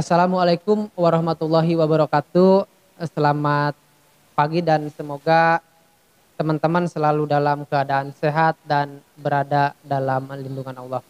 Assalamualaikum warahmatullahi wabarakatuh. Selamat pagi dan semoga teman-teman selalu dalam keadaan sehat dan berada dalam lindungan Allah.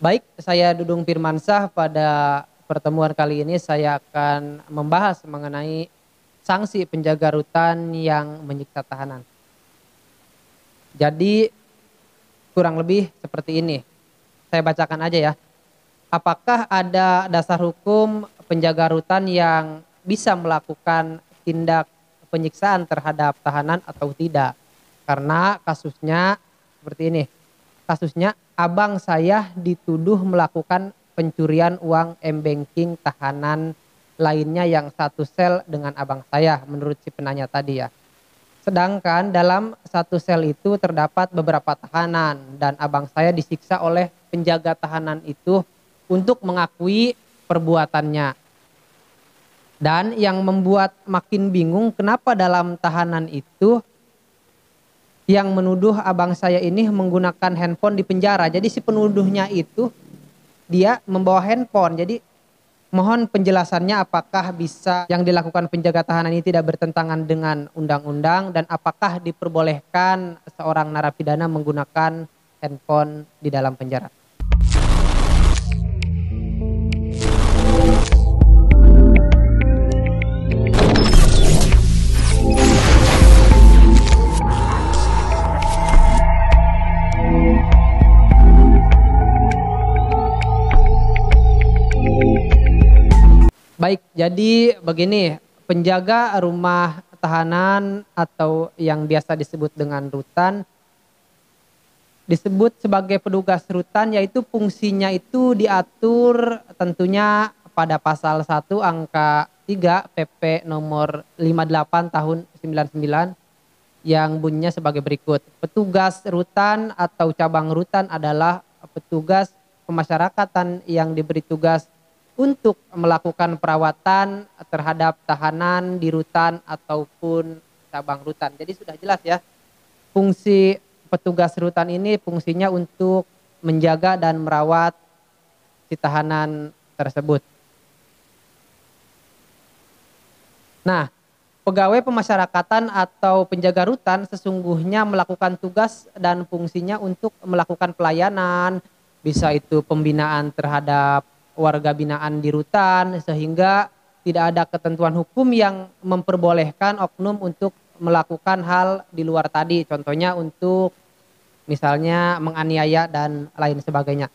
Baik, saya Dudung Firmansyah. Pada pertemuan kali ini saya akan membahas mengenai sanksi penjaga rutan yang menyiksa tahanan. Jadi kurang lebih seperti ini. Saya bacakan aja ya. Apakah ada dasar hukum penjaga rutan yang bisa melakukan tindak penyiksaan terhadap tahanan atau tidak? Karena kasusnya seperti ini. Kasusnya abang saya dituduh melakukan pencurian uang m-banking tahanan lainnya yang satu sel dengan abang saya menurut si penanya tadi ya. Sedangkan dalam satu sel itu terdapat beberapa tahanan dan abang saya disiksa oleh penjaga tahanan itu untuk mengakui perbuatannya. Dan yang membuat makin bingung kenapa dalam tahanan itu yang menuduh abang saya ini menggunakan handphone di penjara. Jadi si penuduhnya itu dia membawa handphone. Jadi mohon penjelasannya apakah bisa yang dilakukan penjaga tahanan ini tidak bertentangan dengan undang-undang dan apakah diperbolehkan seorang narapidana menggunakan handphone di dalam penjara. Baik, jadi begini, penjaga rumah tahanan atau yang biasa disebut dengan rutan disebut sebagai petugas rutan, yaitu fungsinya itu diatur tentunya pada pasal 1 angka 3 PP nomor 58 tahun 99 yang bunyinya sebagai berikut. Petugas rutan atau cabang rutan adalah petugas pemasyarakatan yang diberi tugas untuk melakukan perawatan terhadap tahanan di rutan ataupun cabang rutan. Jadi sudah jelas ya, fungsi petugas rutan ini fungsinya untuk menjaga dan merawat si tahanan tersebut. Nah, pegawai pemasyarakatan atau penjaga rutan sesungguhnya melakukan tugas dan fungsinya untuk melakukan pelayanan, bisa itu pembinaan terhadap warga binaan di rutan, sehingga tidak ada ketentuan hukum yang memperbolehkan oknum untuk melakukan hal di luar tadi. Contohnya untuk misalnya menganiaya dan lain sebagainya.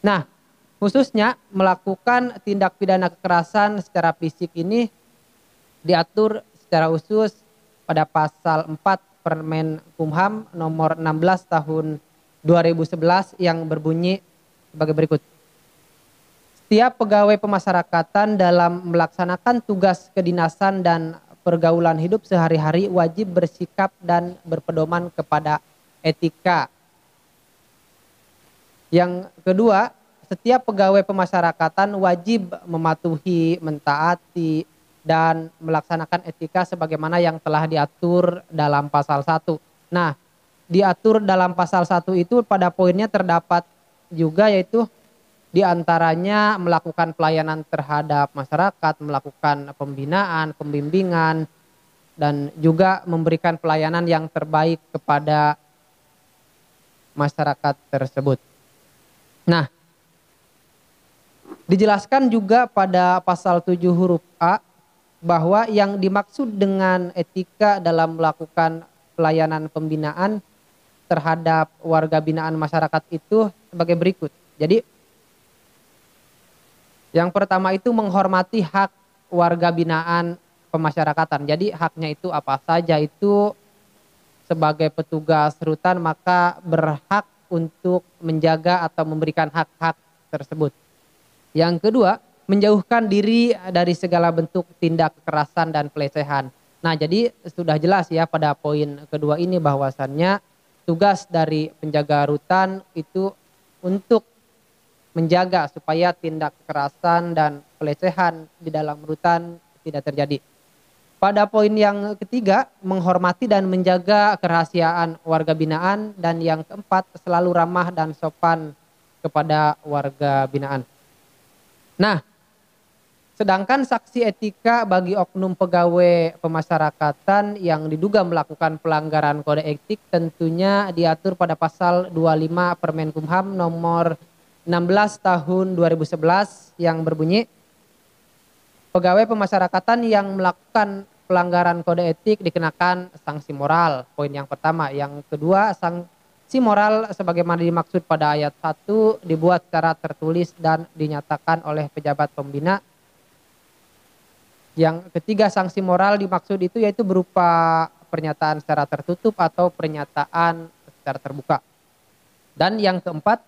Nah, khususnya melakukan tindak pidana kekerasan secara fisik ini diatur secara khusus pada pasal 4 Permen Kumham nomor 16 tahun 2011 yang berbunyi sebagai berikut. Setiap pegawai pemasyarakatan dalam melaksanakan tugas kedinasan dan pergaulan hidup sehari-hari wajib bersikap dan berpedoman kepada etika. Yang kedua, setiap pegawai pemasyarakatan wajib mematuhi, mentaati, dan melaksanakan etika sebagaimana yang telah diatur dalam pasal 1. Nah, diatur dalam pasal 1 itu pada poinnya terdapat juga yaitu di antaranya melakukan pelayanan terhadap masyarakat, melakukan pembinaan, pembimbingan, dan juga memberikan pelayanan yang terbaik kepada masyarakat tersebut. Nah, dijelaskan juga pada pasal 7 huruf A bahwa yang dimaksud dengan etika dalam melakukan pelayanan pembinaan terhadap warga binaan masyarakat itu sebagai berikut. Jadi yang pertama itu menghormati hak warga binaan pemasyarakatan. Jadi haknya itu apa saja, itu sebagai petugas rutan maka berhak untuk menjaga atau memberikan hak-hak tersebut. Yang kedua, menjauhkan diri dari segala bentuk tindak kekerasan dan pelecehan. Nah, jadi sudah jelas ya pada poin kedua ini bahwasannya tugas dari penjaga rutan itu untuk menjaga supaya tindak kekerasan dan pelecehan di dalam rutan tidak terjadi. Pada poin yang ketiga, menghormati dan menjaga kerahasiaan warga binaan, dan yang keempat, selalu ramah dan sopan kepada warga binaan. Nah, Sedangkan sanksi etika bagi oknum pegawai pemasyarakatan yang diduga melakukan pelanggaran kode etik tentunya diatur pada pasal 25 Permenkumham nomor 16 tahun 2011 yang berbunyi, pegawai pemasyarakatan yang melakukan pelanggaran kode etik dikenakan sanksi moral. Poin yang pertama. Yang kedua, sanksi moral sebagaimana dimaksud pada ayat 1 dibuat secara tertulis dan dinyatakan oleh pejabat pembina. Yang ketiga, sanksi moral dimaksud itu yaitu berupa pernyataan secara tertutup atau pernyataan secara terbuka. Dan yang keempat,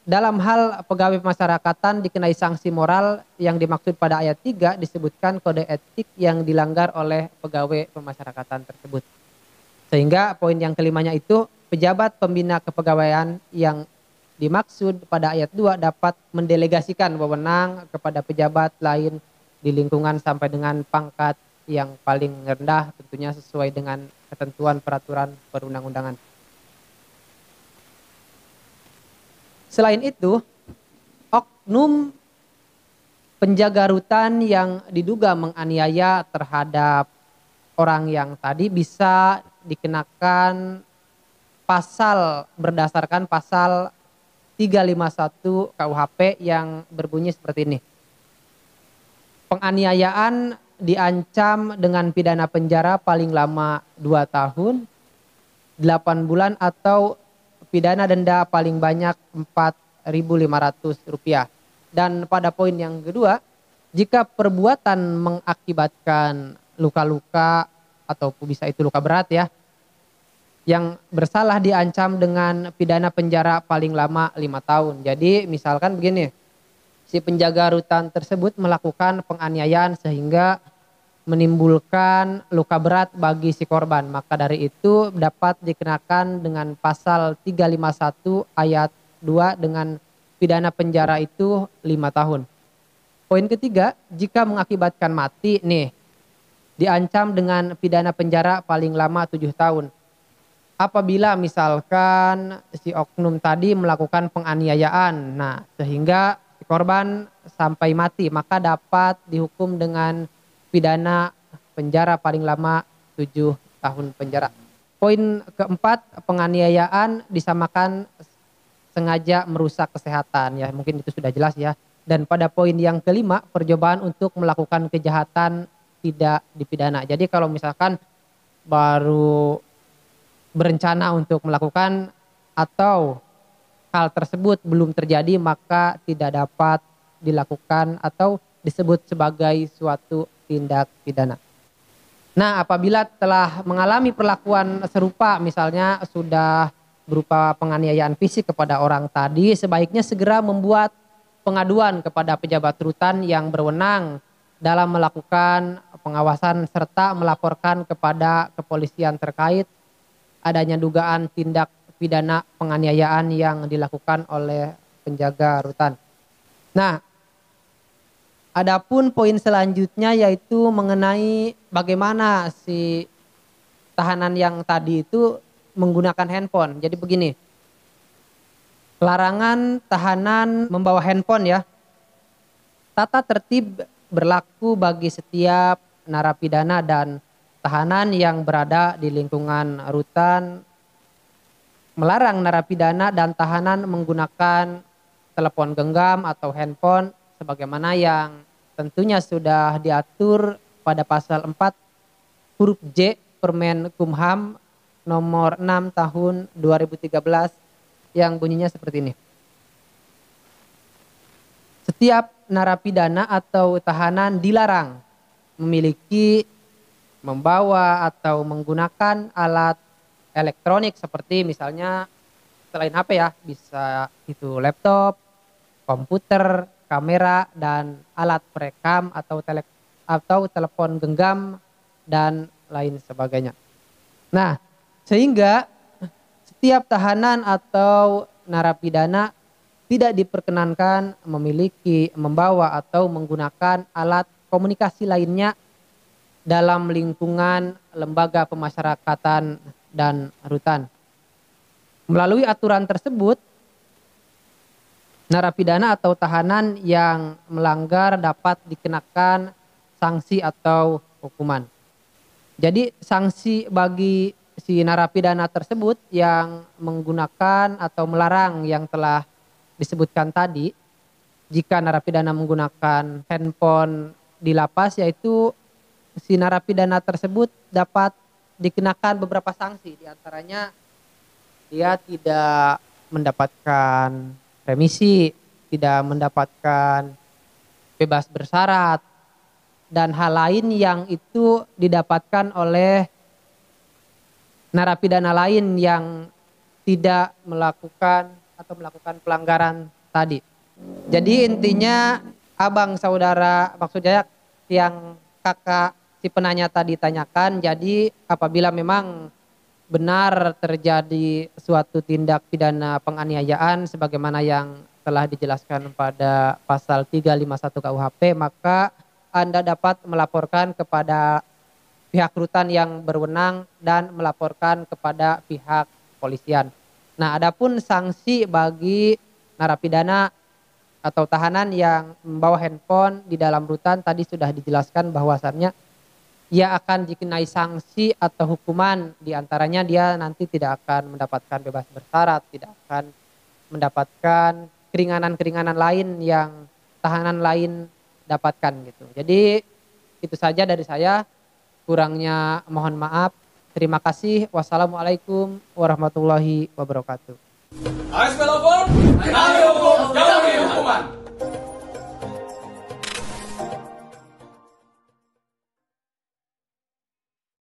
dalam hal pegawai pemasyarakatan dikenai sanksi moral yang dimaksud pada ayat 3 disebutkan kode etik yang dilanggar oleh pegawai pemasyarakatan tersebut. Sehingga poin yang kelimanya itu, pejabat pembina kepegawaian yang dimaksud pada ayat 2 dapat mendelegasikan wewenang kepada pejabat lain di lingkungan sampai dengan pangkat yang paling rendah, tentunya sesuai dengan ketentuan peraturan perundang-undangan. Selain itu, oknum penjaga rutan yang diduga menganiaya terhadap orang yang tadi bisa dikenakan pasal berdasarkan pasal 351 KUHP yang berbunyi seperti ini. Penganiayaan diancam dengan pidana penjara paling lama 2 tahun, 8 bulan atau pidana denda paling banyak Rp4.500. Dan pada poin yang kedua, jika perbuatan mengakibatkan luka-luka atau bisa itu luka berat ya, yang bersalah diancam dengan pidana penjara paling lama 5 tahun. Jadi misalkan begini, si penjaga rutan tersebut melakukan penganiayaan sehingga menimbulkan luka berat bagi si korban. Maka dari itu dapat dikenakan dengan pasal 351 ayat 2 dengan pidana penjara itu 5 tahun. Poin ketiga, jika mengakibatkan mati nih, diancam dengan pidana penjara paling lama 7 tahun. Apabila misalkan si oknum tadi melakukan penganiayaan, nah sehingga si korban sampai mati, maka dapat dihukum dengan pidana penjara paling lama 7 tahun penjara. Poin keempat, penganiayaan disamakan sengaja merusak kesehatan ya, mungkin itu sudah jelas ya. Dan pada poin yang kelima, percobaan untuk melakukan kejahatan tidak dipidana. Jadi kalau misalkan baru berencana untuk melakukan atau hal tersebut belum terjadi, maka tidak dapat dilakukan atau disebut sebagai suatu tindak pidana. Nah, apabila telah mengalami perlakuan serupa, misalnya sudah berupa penganiayaan fisik kepada orang tadi, sebaiknya segera membuat pengaduan kepada pejabat rutan yang berwenang dalam melakukan pengawasan serta melaporkan kepada kepolisian terkait adanya dugaan tindak pidana penganiayaan yang dilakukan oleh penjaga rutan. Nah, adapun poin selanjutnya yaitu mengenai bagaimana si tahanan yang tadi itu menggunakan handphone. Jadi begini, larangan tahanan membawa handphone ya. Tata tertib berlaku bagi setiap narapidana dan tahanan yang berada di lingkungan rutan, melarang narapidana dan tahanan menggunakan telepon genggam atau handphone sebagaimana yang tentunya sudah diatur pada pasal 4 huruf J Permenkumham nomor 6 tahun 2013 yang bunyinya seperti ini. Setiap narapidana atau tahanan dilarang memiliki, membawa atau menggunakan alat elektronik seperti misalnya selain HP ya, bisa itu laptop, komputer, kamera dan alat perekam atau telepon genggam dan lain sebagainya. Nah, sehingga setiap tahanan atau narapidana tidak diperkenankan memiliki, membawa atau menggunakan alat komunikasi lainnya dalam lingkungan lembaga pemasyarakatan dan rutan. Melalui aturan tersebut, narapidana atau tahanan yang melanggar dapat dikenakan sanksi atau hukuman. Jadi sanksi bagi si narapidana tersebut yang menggunakan atau melarang yang telah disebutkan tadi, jika narapidana menggunakan handphone di lapas, yaitu si narapidana tersebut dapat dikenakan beberapa sanksi, di antaranya dia tidak mendapatkan remisi, tidak mendapatkan bebas bersyarat, dan hal lain yang itu didapatkan oleh narapidana lain yang tidak melakukan atau melakukan pelanggaran tadi. Jadi intinya abang saudara, maksudnya yang kakak si penanya tadi tanyakan, jadi apabila memang benar terjadi suatu tindak pidana penganiayaan sebagaimana yang telah dijelaskan pada pasal 351 KUHP, maka Anda dapat melaporkan kepada pihak rutan yang berwenang dan melaporkan kepada pihak kepolisian. Nah, adapun sanksi bagi narapidana atau tahanan yang membawa handphone di dalam rutan tadi sudah dijelaskan bahwasannya ia akan dikenai sanksi atau hukuman, di antaranya dia nanti tidak akan mendapatkan bebas bersyarat, tidak akan mendapatkan keringanan-keringanan lain yang tahanan lain dapatkan gitu. Jadi itu saja dari saya, kurangnya mohon maaf. Terima kasih. Wassalamualaikum warahmatullahi wabarakatuh. ASP lapor, kami hukum jalan.